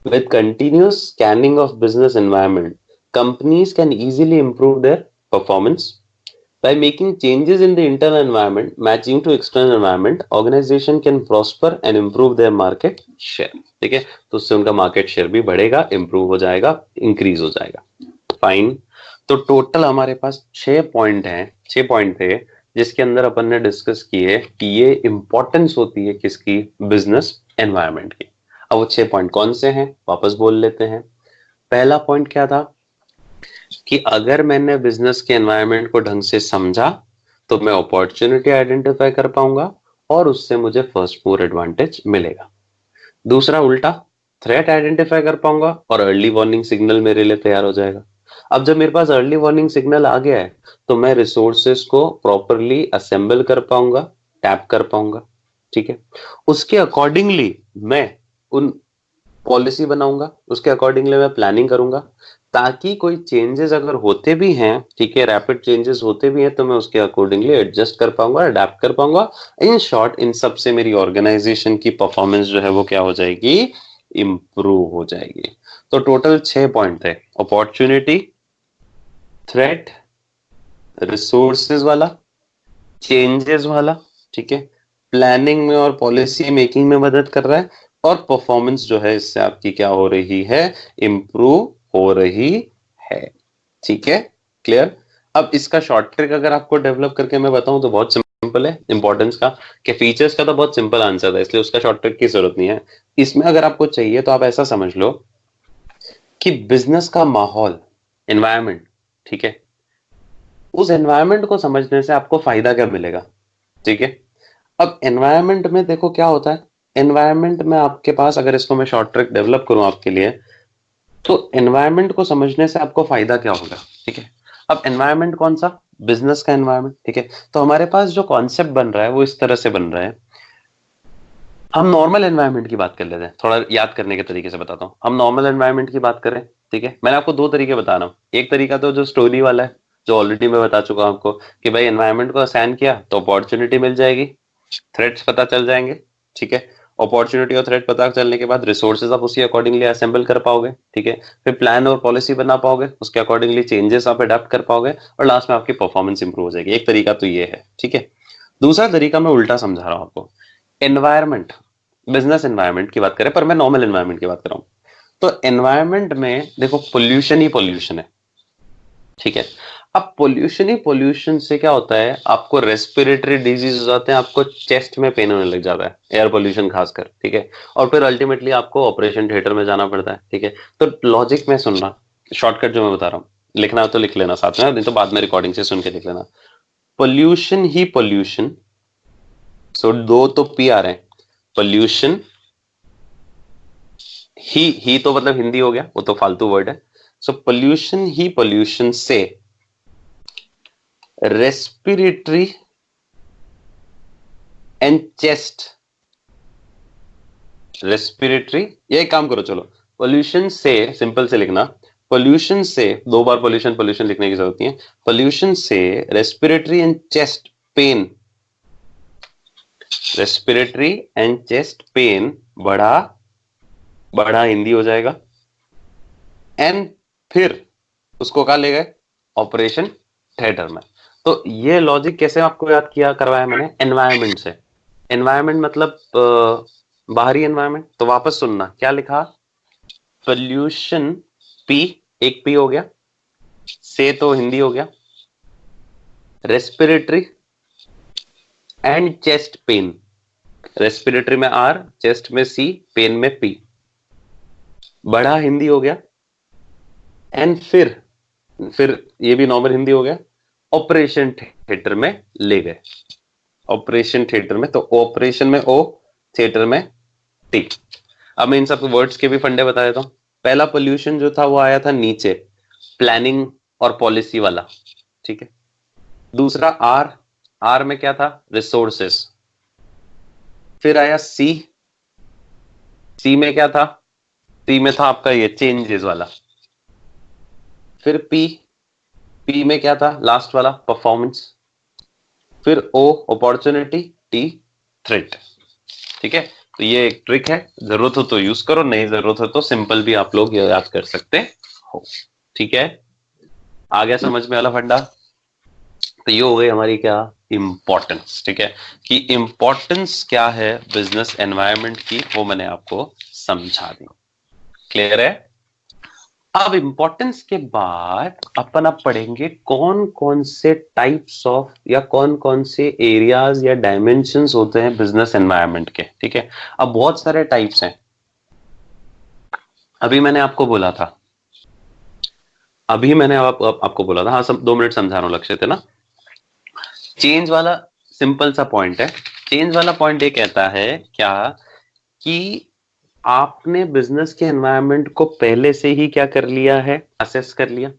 With continuous scanning of business environment, companies can easily improve their performance by making changes in the internal environment matching to external environment. Organization can prosper and improve their market share। ठीक है, तो उससे उनका market share भी बढ़ेगा, improve हो जाएगा, increase हो जाएगा। फाइन। तो टोटल हमारे पास 6 पॉइंट हैं, 6 पॉइंट थे जिसके अंदर अपन ने डिस्कस किए कि ये इंपॉर्टेंस होती है किसकी, बिजनेस एनवायरनमेंट की। अब वो 6 पॉइंट कौन से हैं वापस बोल लेते हैं। पहला पॉइंट क्या था कि अगर मैंने बिजनेस के एनवायरनमेंट को ढंग से समझा तो मैं अपॉर्चुनिटी आइडेंटिफाई कर पाऊंगा और उससे मुझे फर्स्ट मूवर एडवांटेज मिलेगा। दूसरा उल्टा, थ्रेट आइडेंटिफाई कर पाऊंगा और अर्ली वार्निंग सिग्नल मेरे लिए तैयार हो जाएगा। अब जब मेरे पास अर्ली वार्निंग सिग्नल आ गया है तो मैं रिसोर्सेस को प्रॉपरली असेंबल कर पाऊंगा, टैप कर पाऊंगा, ठीक है। उसके अकॉर्डिंगली मैं उन पॉलिसी बनाऊंगा, उसके अकॉर्डिंगली मैं प्लानिंग करूंगा, ताकि कोई चेंजेस अगर होते भी हैं, ठीक है, रैपिड चेंजेस होते भी हैं, तो मैं उसके अकॉर्डिंगली एडजस्ट कर पाऊंगा, अडेप्ट कर पाऊंगा। इन शॉर्ट, इन सब से मेरी ऑर्गेनाइजेशन की परफॉर्मेंस जो है वो क्या हो जाएगी, इंप्रूव हो जाएगी। तो टोटल 6 पॉइंट है, अपॉर्चुनिटी, थ्रेट, रिसोर्सेज वाला, चेंजेस वाला, ठीक है, प्लानिंग में और पॉलिसी मेकिंग में मदद कर रहा है, और परफॉर्मेंस जो है इससे आपकी क्या हो रही है, इंप्रूव हो रही है, ठीक है। क्लियर? अब इसका शॉर्ट ट्रिक अगर आपको डेवलप करके मैं बताऊं तो बहुत सिंपल है। इंपॉर्टेंस का के फीचर्स का तो बहुत सिंपल आंसर था, इसलिए उसका शॉर्ट ट्रिक की जरूरत नहीं है। इसमें अगर आपको चाहिए तो आप ऐसा समझ लो कि बिजनेस का माहौल, एनवायरमेंट, ठीक है, उस एनवायरमेंट को समझने से आपको फायदा क्या मिलेगा, ठीक है। अब एनवायरमेंट में देखो क्या होता है, एनवायरमेंट में आपके पास, अगर इसको मैं शॉर्ट ट्रिक डेवलप करूं आपके लिए, तो एनवायरमेंट को समझने से आपको फायदा क्या होगा, ठीक है। अब एनवायरमेंट कौन सा, बिजनेस का एनवायरमेंट, ठीक है। तो हमारे पास जो कॉन्सेप्ट बन रहा है वो इस तरह से बन रहा है। हम नॉर्मल एनवायरमेंट की बात कर लेते हैं, थोड़ा याद करने के तरीके से बताता हूँ। हम नॉर्मल एनवायरमेंट की बात करें, ठीक है, मैंने आपको 2 तरीके बता रहा हूँ। एक तरीका तो जो स्टोरी वाला है, जो ऑलरेडी मैं बता चुका हूं आपको कि भाई एनवायरमेंट को असाइन किया तो अपॉर्चुनिटी मिल जाएगी, थ्रेट्स पता चल जाएंगे, ठीक है। अपॉर्चुनिटी और थ्रेट पता चलने के बाद रिसोर्सेज आप उसके अकॉर्डिंगली असेंबल कर पाओगे, ठीक है। फिर प्लान और पॉलिसी बना पाओगे, उसके अकॉर्डिंगली चेंजेस आप अडेप्ट कर पाओगे, और लास्ट में आपकी परफॉर्मेंस इंप्रूव हो जाएगी। एक तरीका तो ये है, ठीक है। दूसरा तरीका मैं उल्टा समझा रहा हूं आपको। एनवायरमेंट, बिजनेस एनवायरमेंट की बात करें, पर मैं नॉर्मल एनवायरमेंट की बात कर रहा हूं। तो एनवायरमेंट में देखो पोल्यूशन ही पोल्यूशन है, ठीक है। अब पोल्यूशन ही पोल्यूशन से क्या होता है, आपको रेस्पिरेटरी डिजीज हो जाते हैं, आपको चेस्ट में पेन होने लग जाता है, एयर पोल्यूशन खासकर, ठीक है। और फिर अल्टीमेटली आपको ऑपरेशन थिएटर में जाना पड़ता है, ठीक है। तो लॉजिक में सुनना, शॉर्टकट जो मैं बता रहा हूँ, लिखना हो तो लिख लेना साथ में, नहीं तो बाद में रिकॉर्डिंग से सुन के लिख लेना। पोल्यूशन ही पोल्यूशन, सो दो तो पी आ रहे हैं, पोल्यूशन ही तो मतलब हिंदी हो गया, वो तो फालतू वर्ड है। सो पोल्यूशन ही पोल्यूशन से रेस्पिरेटरी एंड चेस्ट, रेस्पिरेटरी, ये एक काम करो, चलो पोल्यूशन से सिंपल से लिखना, पोल्यूशन से दो बार पोल्यूशन पोल्यूशन लिखने की जरूरत नहीं है, पोल्यूशन से respiratory and chest pain, respiratory and chest pain बढ़ा, बढ़ा हिंदी हो जाएगा, एंड फिर उसको कहा ले गए ऑपरेशन थिएटर में। तो ये लॉजिक कैसे आपको याद किया करवाया मैंने, एनवायरमेंट से। एनवायरमेंट मतलब बाहरी एनवायरमेंट। तो वापस सुनना, क्या लिखा, पोल्यूशन पी, एक पी हो गया, से तो हिंदी हो गया, respiratory and chest pain, respiratory में आर, चेस्ट में सी, पेन में पी, बड़ा हिंदी हो गया, एंड फिर ये भी नॉर्मल हिंदी हो गया, ऑपरेशन थिएटर में ले गए, ऑपरेशन थिएटर में। तो ऑपरेशन में ओ, थिएटर में टी। अब मैं इन सब वर्ड्स के भी फंडे बता देता हूं। पहला पोल्यूशन जो था वो आया था नीचे, प्लानिंग और पॉलिसी वाला, ठीक है। दूसरा आर, आर में क्या था, रिसोर्सेस। फिर आया सी, सी में क्या था, सी में था आपका ये चेंजेस वाला। फिर पी, पी में क्या था लास्ट वाला, परफॉर्मेंस। फिर ओ, अपॉर्चुनिटी, टी, थ्रेट, ठीक है। तो ये एक ट्रिक है, जरूरत हो तो यूज करो, नहीं जरूरत हो तो सिंपल भी आप लोग याद कर सकते हो, ठीक है। आ गया समझ में वाला फंडा। तो ये हो गई हमारी क्या, इंपॉर्टेंस, ठीक है। कि इंपॉर्टेंस क्या है बिजनेस एनवायरनमेंट की, वो मैंने आपको समझा दी, क्लियर है। अब इंपॉर्टेंस के बाद अपन अब पढ़ेंगे कौन कौन से टाइप्स ऑफ या कौन कौन से एरियाज या डायमेंशंस होते हैं बिजनेस एनवायरनमेंट के, ठीक है। अब बहुत सारे टाइप्स हैं, अभी मैंने आपको बोला था, अभी मैंने आपको बोला था, हाँ 2 मिनट समझा रहा हूं, लक्ष्य थे ना। चेंज वाला सिंपल सा पॉइंट है, चेंज वाला पॉइंट ये कहता है क्या, कि आपने बिजनेस के एनवायरनमेंट को पहले से ही क्या कर लिया है, असेस कर लिया।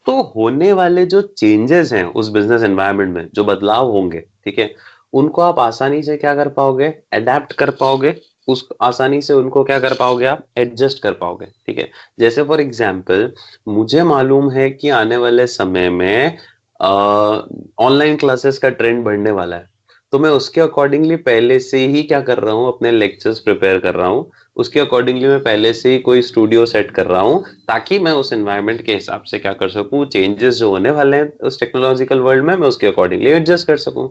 तो होने वाले जो चेंजेस हैं उस बिजनेस एनवायरनमेंट में, जो बदलाव होंगे, ठीक है, उनको आप आसानी से क्या कर पाओगे, अडेप्ट कर पाओगे, उस आसानी से उनको क्या कर पाओगे, आप एडजस्ट कर पाओगे, ठीक है। जैसे फॉर एग्जांपल, मुझे मालूम है कि आने वाले समय में ऑनलाइन क्लासेस का ट्रेंड बढ़ने वाला है, तो मैं उसके अकॉर्डिंगली पहले से ही क्या कर रहा हूँ, अपने लेक्चर्स प्रिपेयर कर रहा हूँ, उसके अकॉर्डिंगली मैं पहले से ही कोई स्टूडियो सेट कर रहा हूँ, ताकि मैं उस एनवायरनमेंट के हिसाब से क्या कर सकूं, चेंजेस जो होने वाले हैं उस टेक्नोलॉजिकल वर्ल्ड में, मैं उसके अकॉर्डिंगली एडजस्ट कर सकूं।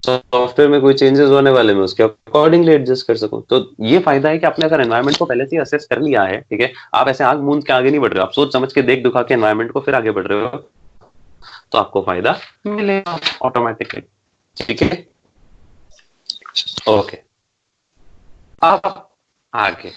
सॉफ्टवेयर में कोई चेंजेस होने वाले, मैं उसके अकॉर्डिंगली एडजस्ट कर सकूं। तो ये फायदा है कि आपने अगर एनवायरनमेंट को पहले से असेस कर लिया है, ठीक है, आप ऐसे आग मूंद के आगे नहीं बढ़ रहे हो, आप सोच समझ के देख दुखा के एनवायरनमेंट को फिर आगे बढ़ रहे हो, तो आपको फायदा मिलेगा ऑटोमेटिकली, ठीक है। ओके, अब आगे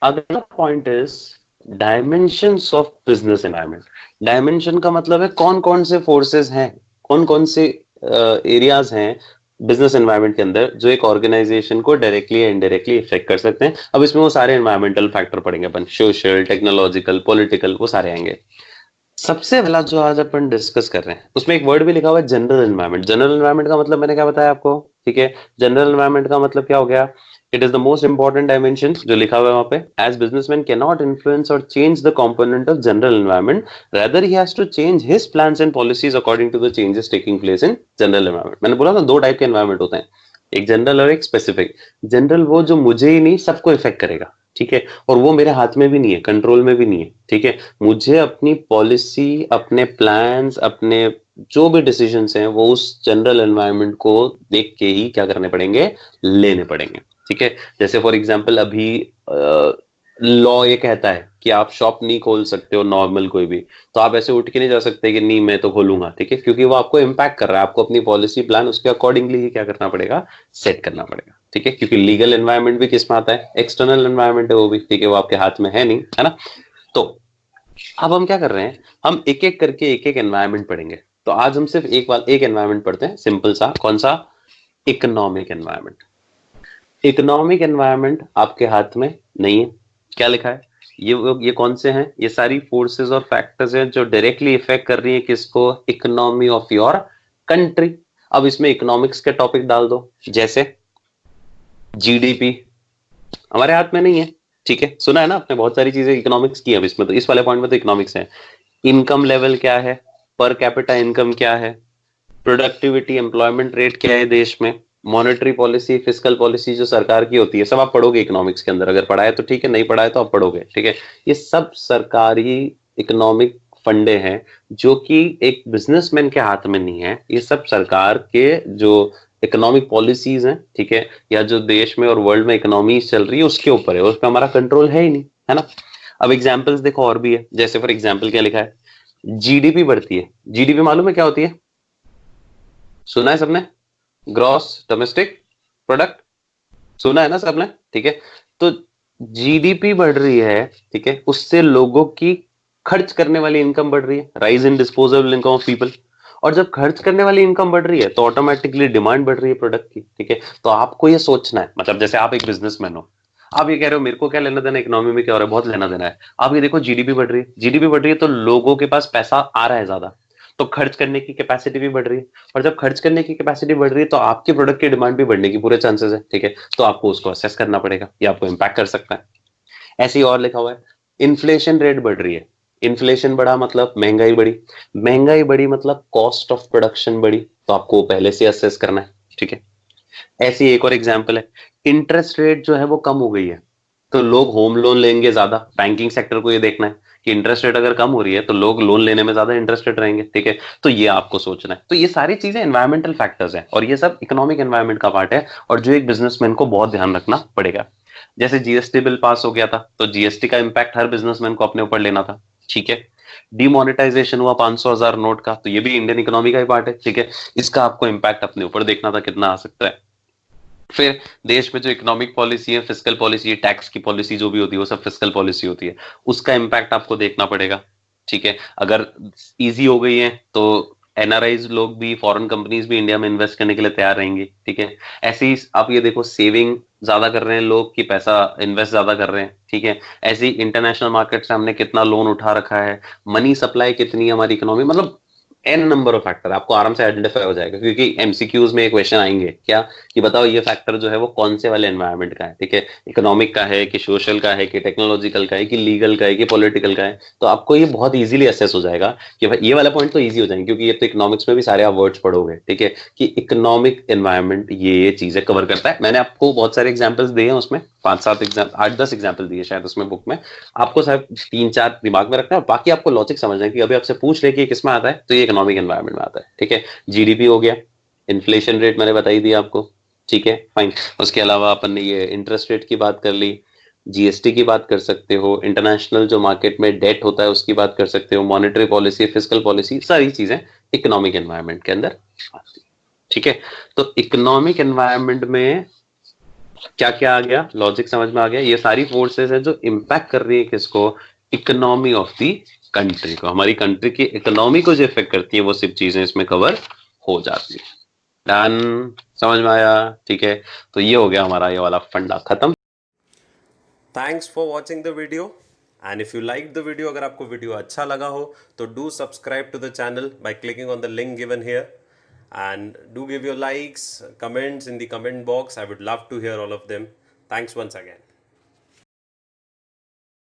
अगला point is dimensions of business environment. Dimension का मतलब है कौन कौन से फोर्सेस हैं, कौन कौन से एरियाज हैं बिजनेस एनवायरनमेंट के अंदर, जो एक ऑर्गेनाइजेशन को डायरेक्टली या इनडायरेक्टली इफेक्ट कर सकते हैं। अब इसमें वो सारे एनवायरमेंटल फैक्टर पड़ेंगे अपन, सोशल, टेक्नोलॉजिकल, पॉलिटिकल, वो सारे आएंगे। सबसे पहला जो आज अपन डिस्कस कर रहे हैं, उसमें एक वर्ड भी लिखा हुआ है, जनरल एनवायरनमेंट। जनरल एनवायरनमेंट का मतलब मैंने क्या बताया आपको, ठीक है। जनरल एनवायरनमेंट का मतलब क्या हो गया, it is the most important dimension, जो लिखा हुआ है वहां पे, as businessman can not influence और change the component of general environment, rather he has to change his plans and policies according to the changes taking place in general environment. मैंने बोला था 2 टाइप के एनवायरनमेंट होते हैं, एक general और एक स्पेसिफिक। जनरल वो जो मुझे ही नहीं सबको इफेक्ट करेगा, ठीक है, और वो मेरे हाथ में भी नहीं है, कंट्रोल में भी नहीं है, ठीक है। मुझे अपनी पॉलिसी, अपने प्लान्स, अपने जो भी डिसीजंस हैं, वो उस जनरल एनवायरनमेंट को देख के ही क्या करने पड़ेंगे, लेने पड़ेंगे, ठीक है। जैसे फॉर एग्जांपल अभी लॉ ये कहता है कि आप शॉप नहीं खोल सकते हो नॉर्मल कोई भी, तो आप ऐसे उठ के नहीं जा सकते कि नहीं मैं तो खोलूंगा, ठीक है, क्योंकि वो आपको इम्पैक्ट कर रहा है, आपको अपनी पॉलिसी प्लान उसके अकॉर्डिंगली ही क्या करना पड़ेगा, सेट करना पड़ेगा, ठीक है, क्योंकि लीगल एनवायरनमेंट भी किस में आता है, एक्सटर्नल एनवायरनमेंट है वो भी, ठीक है, वो आपके हाथ में है नहीं, है ना। तो अब हम क्या कर रहे हैं, हम एक एक करके एक एक एनवायरनमेंट पढ़ेंगे। तो आज हम सिर्फ एक एनवायरनमेंट पढ़ते हैं, सिंपल सा, कौन सा, इकोनॉमिक एनवायरनमेंट। इकोनॉमिक एनवायरनमेंट आपके हाथ में नहीं है, क्या लिखा है, ये कौन से हैं, ये सारी फोर्सेस और फैक्टर्स हैं जो डायरेक्टली इफेक्ट कर रही है किसको, इकोनॉमी ऑफ योर कंट्री। अब इसमें इकोनॉमिक्स के टॉपिक डाल दो, जैसे जीडीपी, हमारे हाथ में नहीं है, ठीक है, सुना है ना आपने बहुत सारी चीजें इकोनॉमिक्स की, अब इसमें तो इस वाले पॉइंट में तो इकोनॉमिक्स है। इनकम लेवल क्या है, पर कैपिटा इनकम क्या है, प्रोडक्टिविटी एम्प्लॉयमेंट रेट क्या है देश में, मॉनेटरी पॉलिसी फिस्कल पॉलिसी जो सरकार की होती है, सब आप पढ़ोगे इकोनॉमिक्स के अंदर, अगर पढ़ा है तो ठीक है, नहीं पढ़ा है तो आप पढ़ोगे, ठीक है। ये सब सरकारी इकोनॉमिक फंडे हैं जो कि एक बिजनेसमैन के हाथ में नहीं है, ये सब सरकार के जो इकोनॉमिक पॉलिसीज हैं, ठीक है, या जो देश में और वर्ल्ड में इकोनॉमी चल रही है उसके ऊपर है, उस पर हमारा कंट्रोल है ही नहीं, है ना। अब एग्जाम्पल्स देखो और भी है, जैसे फॉर एग्जाम्पल क्या लिखा है, जीडीपी बढ़ती है, जीडीपी मालूम है क्या होती है, सुना है सबने, ग्रॉस डोमेस्टिक प्रोडक्ट, सुना है ना सबने, ठीक है। तो जीडीपी बढ़ रही है, ठीक है, उससे लोगों की खर्च करने वाली इनकम बढ़ रही है, rise in disposable income of people. और जब खर्च करने वाली इनकम बढ़ रही है तो ऑटोमेटिकली डिमांड बढ़ रही है प्रोडक्ट की, ठीक है। तो आपको ये सोचना है, मतलब जैसे आप एक बिजनेसमैन हो, आप ये कह रहे हो मेरे को क्या लेना देना इकोनॉमी में क्या हो रहा है, बहुत लेना देना है। आप ये देखो जीडीपी बढ़ रही है, जीडीपी बढ़ रही है तो लोगों के पास पैसा आ रहा है ज्यादा, तो खर्च करने की कैपेसिटी भी बढ़ रही है, और जब खर्च करने की कैपेसिटी बढ़ रही है तो आपके प्रोडक्ट की डिमांड भी बढ़ने की पूरे चांसेस है, ठीक है। तो आपको उसको असेस करना पड़ेगा, ये आपको इम्पैक्ट कर सकता है। ऐसे ही और लिखा हुआ है, इन्फ्लेशन रेट बढ़ रही है, इन्फ्लेशन बढ़ा मतलब महंगाई बढ़ी, महंगाई बढ़ी मतलब कॉस्ट ऑफ प्रोडक्शन बढ़ी, तो आपको पहले से असेस करना है, ठीक है। ऐसी एक और एग्जांपल है, इंटरेस्ट रेट जो है वो कम हो गई है, तो लोग होम लोन लेंगे ज्यादा, बैंकिंग सेक्टर को ये देखना है कि इंटरेस्ट रेट अगर कम हो रही है तो लोग लोन लेने में ज्यादा इंटरेस्टेड रहेंगे, ठीक है। तो ये आपको सोचना है। तो ये सारी चीजें एनवायरमेंटल फैक्टर्स हैं और ये सब इकोनॉमिक एनवायरमेंट का पार्ट है, और जो एक बिजनेसमैन को बहुत ध्यान रखना पड़ेगा। जैसे जीएसटी बिल पास हो गया था तो जीएसटी का इम्पैक्ट हर बिजनेसमैन को अपने ऊपर लेना था, ठीक है। डिमोनेटाइजेशन हुआ 500,000 नोट का, तो ये भी इंडियन इकोनॉमी का ही पार्ट है, ठीक है। इसका आपको इम्पैक्ट अपने ऊपर देखना था कितना आ सकता है। फिर देश में जो इकोनॉमिक पॉलिसी है, फिस्कल पॉलिसी है, टैक्स की पॉलिसी जो भी होती है वो सब फिस्कल पॉलिसी होती है, उसका इम्पैक्ट आपको देखना पड़ेगा, ठीक है। अगर इजी हो गई है तो एनआरआईज लोग भी, फॉरेन कंपनीज भी इंडिया में इन्वेस्ट करने के लिए तैयार रहेंगी, ठीक है। ऐसे ही आप ये देखो, सेविंग ज्यादा कर रहे हैं लोग कि पैसा इन्वेस्ट ज्यादा कर रहे हैं, ठीक है। ऐसे ही इंटरनेशनल मार्केट से हमने कितना लोन उठा रखा है, मनी सप्लाई कितनी है हमारी इकोनॉमी, मतलब एन नंबर ऑफ फैक्टर आपको आराम से आइडेंटिफाई हो जाएगा, क्योंकि एमसीक्यूज में क्वेश्चन आएंगे क्या, कि बताओ ये फैक्टर जो है वो कौन से वाले एनवायरनमेंट का है, ठीक है, इकोनॉमिक का है कि सोशल का है कि टेक्नोलॉजिकल का है कि लीगल का है कि पॉलिटिकल का है। तो आपको ये बहुत इजीली असेस हो जाएगा कि भाई ये वाला पॉइंट तो इजी हो जाएंगे, क्योंकि ये तो इकोनॉमिक्स में भी सारे आप वर्ड्स पढ़ोगे, ठीक है, कि इकोनॉमिक एनवायरनमेंट ये चीजें कवर करता है। मैंने आपको बहुत सारे एग्जाम्पल्स दिए हैं उसमें, 5-7 एग्जाम, 8-10 एग्जाम्पल दिए शायद उसमें बुक में, आपको शायद 3-4 दिमाग में रखना है और बाकी आपको लॉजिक समझना है कि अभी आपसे पूछ ले कि किसमें आता है तो ये इकोनॉमिक एनवायरनमेंट में आता है, ठीक है। जीडीपी हो गया, इन्फ्लेशन रेट मैंने बताई दी आपको, ठीक है, फाइन। उसके अलावा अपन ने ये इंटरेस्ट रेट की बात कर ली, जीएसटी की बात कर सकते हो, इंटरनेशनल जो मार्केट में डेट होता है उसकी बात कर सकते हो, मॉनेटरी पॉलिसी, फिस्कल पॉलिसी, सारी चीजें इकोनॉमिक एनवायरनमेंट के अंदर आती है, ठीक है। तो इकोनॉमिक एनवायरनमेंट में क्या क्या आ गया, लॉजिक समझ में आ गया, ये सारी फोर्सेस है जो इम्पैक्ट कर रही है किसको, इकोनॉमी ऑफ दी कंट्री को, हमारी कंट्री की इकोनॉमी को जो इफेक्ट करती है वो सब चीजें इसमें कवर हो जाती है। डन, समझ में आया, ठीक है। तो ये हो गया हमारा ये वाला फंडा खत्म। Thanks for watching the video, and if you like the video, अगर आपको वीडियो अच्छा लगा हो तो do subscribe to the channel by clicking on the link given here, and do give your likes, comments in the comment box. I would love to hear all of them. Thanks once again.